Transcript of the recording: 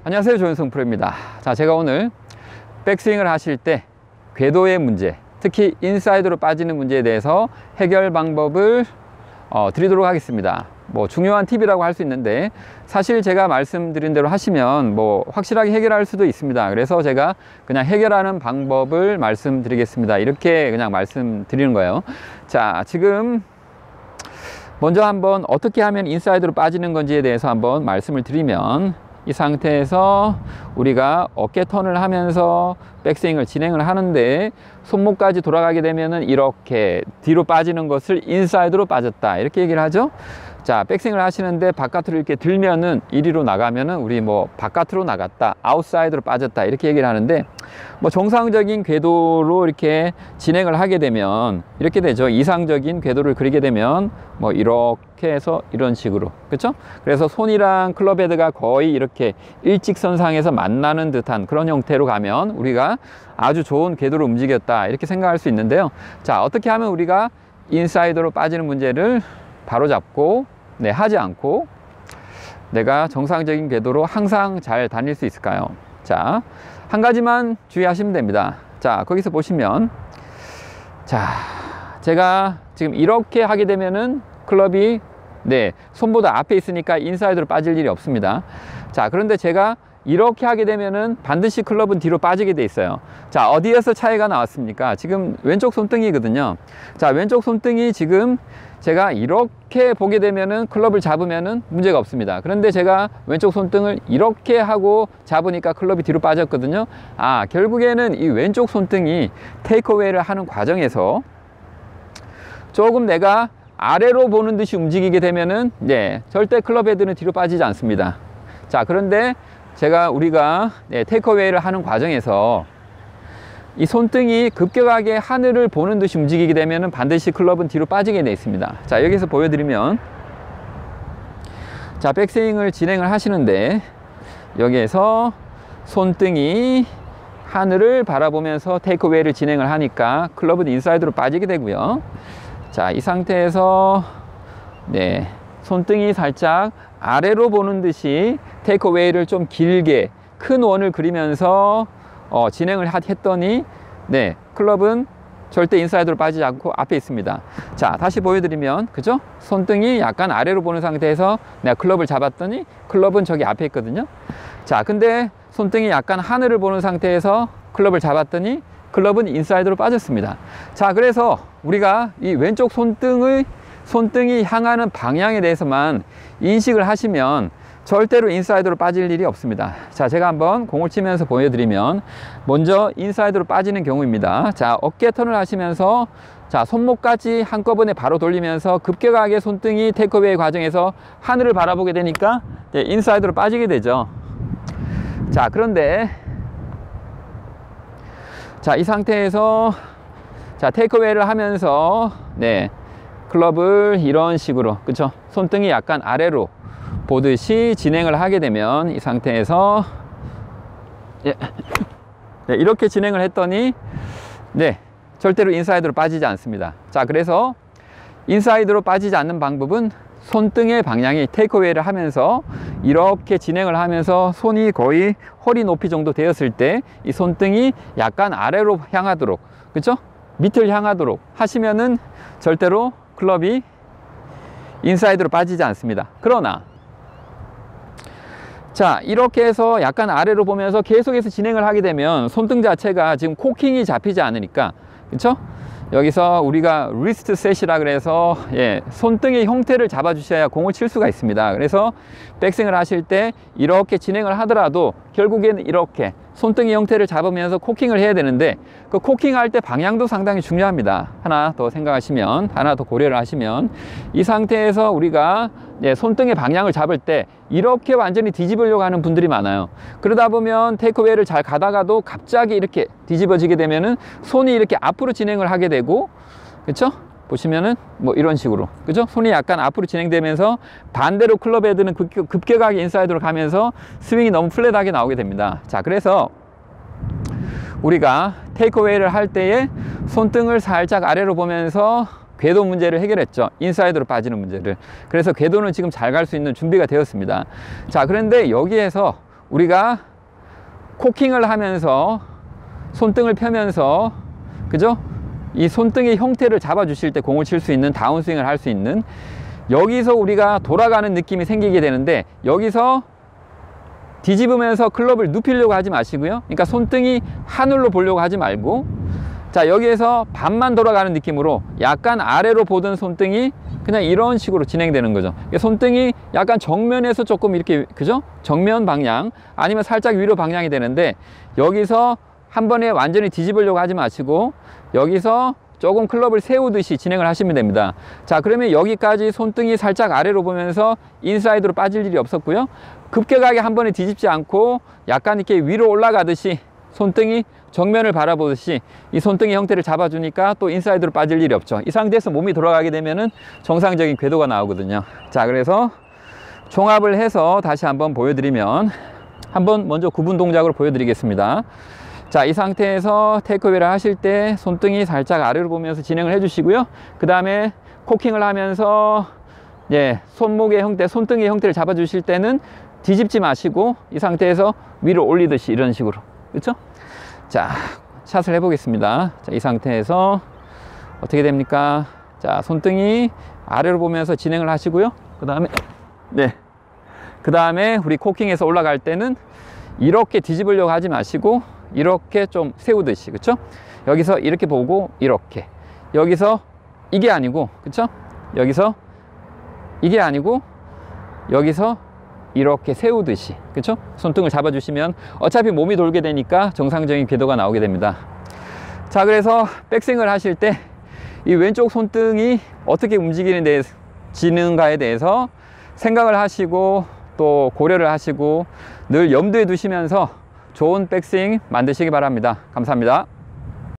안녕하세요, 조현성 프로입니다. 자, 제가 오늘 백스윙을 하실 때 궤도의 문제, 특히 인사이드로 빠지는 문제에 대해서 해결 방법을 드리도록 하겠습니다. 뭐 중요한 팁이라고 할 수 있는데, 사실 제가 말씀드린 대로 하시면 뭐 확실하게 해결할 수도 있습니다. 그래서 제가 그냥 해결하는 방법을 말씀드리겠습니다. 이렇게 그냥 말씀드리는 거예요. 자, 지금 먼저 한번 어떻게 하면 인사이드로 빠지는 건지에 대해서 한번 말씀을 드리면, 이 상태에서 우리가 어깨 턴을 하면서 백스윙을 진행을 하는데 손목까지 돌아가게 되면은 이렇게 뒤로 빠지는 것을 인사이드로 빠졌다, 이렇게 얘기를 하죠. 자, 백스윙을 하시는데 바깥으로 이렇게 들면은 이리로 나가면은 우리 뭐 바깥으로 나갔다, 아웃사이드로 빠졌다, 이렇게 얘기를 하는데, 뭐 정상적인 궤도로 이렇게 진행을 하게 되면 이렇게 되죠. 이상적인 궤도를 그리게 되면 뭐 이렇게 해서 이런 식으로, 그렇죠? 그래서 손이랑 클럽 헤드가 거의 이렇게 일직선상에서 만나는 듯한 그런 형태로 가면 우리가 아주 좋은 궤도로 움직였다, 이렇게 생각할 수 있는데요. 자, 어떻게 하면 우리가 인사이드로 빠지는 문제를 바로잡고 하지 않고 내가 정상적인 궤도로 항상 잘 다닐 수 있을까요? 자, 한 가지만 주의하시면 됩니다. 자, 거기서 보시면, 자, 제가 지금 이렇게 하게 되면은 클럽이 손보다 앞에 있으니까 인사이드로 빠질 일이 없습니다. 자, 그런데 제가 이렇게 하게 되면은 반드시 클럽은 뒤로 빠지게 돼 있어요. 자, 어디에서 차이가 나왔습니까? 지금 왼쪽 손등이거든요. 자, 왼쪽 손등이 지금 제가 이렇게 보게 되면은 클럽을 잡으면은 문제가 없습니다. 그런데 제가 왼쪽 손등을 이렇게 하고 잡으니까 클럽이 뒤로 빠졌거든요. 아, 결국에는 이 왼쪽 손등이 테이크어웨이를 하는 과정에서 조금 내가 아래로 보는 듯이 움직이게 되면은 절대 클럽 헤드는 뒤로 빠지지 않습니다. 자, 그런데 우리가 테이크어웨이를 하는 과정에서 이 손등이 급격하게 하늘을 보는 듯이 움직이게 되면 반드시 클럽은 뒤로 빠지게 되어 있습니다. 자, 여기서 보여드리면, 자, 백스윙을 진행을 하시는데 여기에서 손등이 하늘을 바라보면서 테이크어웨이를 진행을 하니까 클럽은 인사이드로 빠지게 되고요. 자, 이 상태에서 손등이 살짝 아래로 보는 듯이 테이크어웨이를 좀 길게 큰 원을 그리면서 진행을 했더니 클럽은 절대 인사이드로 빠지지 않고 앞에 있습니다. 자, 다시 보여드리면, 그죠? 손등이 약간 아래로 보는 상태에서 내가 클럽을 잡았더니 클럽은 저기 앞에 있거든요. 자, 근데 손등이 약간 하늘을 보는 상태에서 클럽을 잡았더니 클럽은 인사이드로 빠졌습니다. 자, 그래서 우리가 이 왼쪽 손등이 향하는 방향에 대해서만 인식을 하시면 절대로 인사이드로 빠질 일이 없습니다. 자, 제가 한번 공을 치면서 보여드리면, 먼저 인사이드로 빠지는 경우입니다. 자, 어깨 턴을 하시면서, 자, 손목까지 한꺼번에 바로 돌리면서 급격하게 손등이 테이크어웨이 과정에서 하늘을 바라보게 되니까 인사이드로 빠지게 되죠. 자, 그런데 자, 이 상태에서 자, 테이크어웨이를 하면서 클럽을 이런 식으로, 그쵸? 손등이 약간 아래로 보듯이 진행을 하게 되면 이 상태에서 이렇게 진행을 했더니 절대로 인사이드로 빠지지 않습니다. 자, 그래서 인사이드로 빠지지 않는 방법은 손등의 방향이 테이크어웨이를 하면서 이렇게 진행을 하면서 손이 거의 허리 높이 정도 되었을 때 이 손등이 약간 아래로 향하도록, 그쵸? 밑을 향하도록 하시면은 절대로 클럽이 인사이드로 빠지지 않습니다. 그러나 자, 이렇게 해서 약간 아래로 보면서 계속해서 진행을 하게 되면 손등 자체가 지금 코킹이 잡히지 않으니까, 그쵸? 여기서 우리가 리스트 셋이라 그래서 손등의 형태를 잡아 주셔야 공을 칠 수가 있습니다. 그래서 백스윙을 하실 때 이렇게 진행을 하더라도 결국에는 이렇게 손등의 형태를 잡으면서 코킹을 해야 되는데, 그 코킹할 때 방향도 상당히 중요합니다. 하나 더 생각하시면, 하나 더 고려를 하시면, 이 상태에서 우리가 손등의 방향을 잡을 때 이렇게 완전히 뒤집으려고 하는 분들이 많아요. 그러다 보면 테이크어웨이를 잘 가다가도 갑자기 이렇게 뒤집어지게 되면은 손이 이렇게 앞으로 진행을 하게 되고, 그쵸? 보시면은 뭐 이런 식으로, 그죠? 손이 약간 앞으로 진행되면서 반대로 클럽 헤드는 급격하게 인사이드로 가면서 스윙이 너무 플랫하게 나오게 됩니다. 자, 그래서 우리가 테이크어웨이를 할 때에 손등을 살짝 아래로 보면서 궤도 문제를 해결했죠. 인사이드로 빠지는 문제를. 그래서 궤도는 지금 잘 갈 수 있는 준비가 되었습니다. 자, 그런데 여기에서 우리가 코킹을 하면서 손등을 펴면서, 그죠? 이 손등의 형태를 잡아 주실 때 공을 칠 수 있는, 다운스윙을 할 수 있는, 여기서 우리가 돌아가는 느낌이 생기게 되는데, 여기서 뒤집으면서 클럽을 눕히려고 하지 마시고요. 그러니까 손등이 하늘로 보려고 하지 말고, 자, 여기에서 반만 돌아가는 느낌으로 약간 아래로 보던 손등이 그냥 이런 식으로 진행되는 거죠. 손등이 약간 정면에서 조금 이렇게, 그죠? 정면 방향 아니면 살짝 위로 방향이 되는데, 여기서 한 번에 완전히 뒤집으려고 하지 마시고 여기서 조금 클럽을 세우듯이 진행을 하시면 됩니다. 자, 그러면 여기까지 손등이 살짝 아래로 보면서 인사이드로 빠질 일이 없었고요. 급격하게 한 번에 뒤집지 않고 약간 이렇게 위로 올라가듯이 손등이 정면을 바라보듯이 이 손등의 형태를 잡아주니까 또 인사이드로 빠질 일이 없죠. 이 상태에서 몸이 돌아가게 되면은 정상적인 궤도가 나오거든요. 자, 그래서 종합을 해서 다시 한번 보여드리면, 한번 먼저 구분 동작으로 보여드리겠습니다. 자, 이 상태에서 테이크어웨이를 하실 때 손등이 살짝 아래로 보면서 진행을 해 주시고요. 그 다음에 코킹을 하면서 손목의 형태, 손등의 형태를 잡아 주실 때는 뒤집지 마시고 이 상태에서 위로 올리듯이 이런 식으로, 그렇죠? 자, 샷을 해 보겠습니다. 자, 이 상태에서 어떻게 됩니까? 자, 손등이 아래로 보면서 진행을 하시고요. 그 다음에 우리 코킹에서 올라갈 때는 이렇게 뒤집으려고 하지 마시고 이렇게 좀 세우듯이, 그쵸? 여기서 이렇게 보고 이렇게, 여기서 이게 아니고, 그쵸? 여기서 이게 아니고 여기서 이렇게 세우듯이, 그쵸? 손등을 잡아주시면 어차피 몸이 돌게 되니까 정상적인 궤도가 나오게 됩니다. 자, 그래서 백스윙을 하실 때 이 왼쪽 손등이 어떻게 움직이는가에 대해서 생각을 하시고 또 고려를 하시고 늘 염두에 두시면서 좋은 백스윙 만드시기 바랍니다. 감사합니다.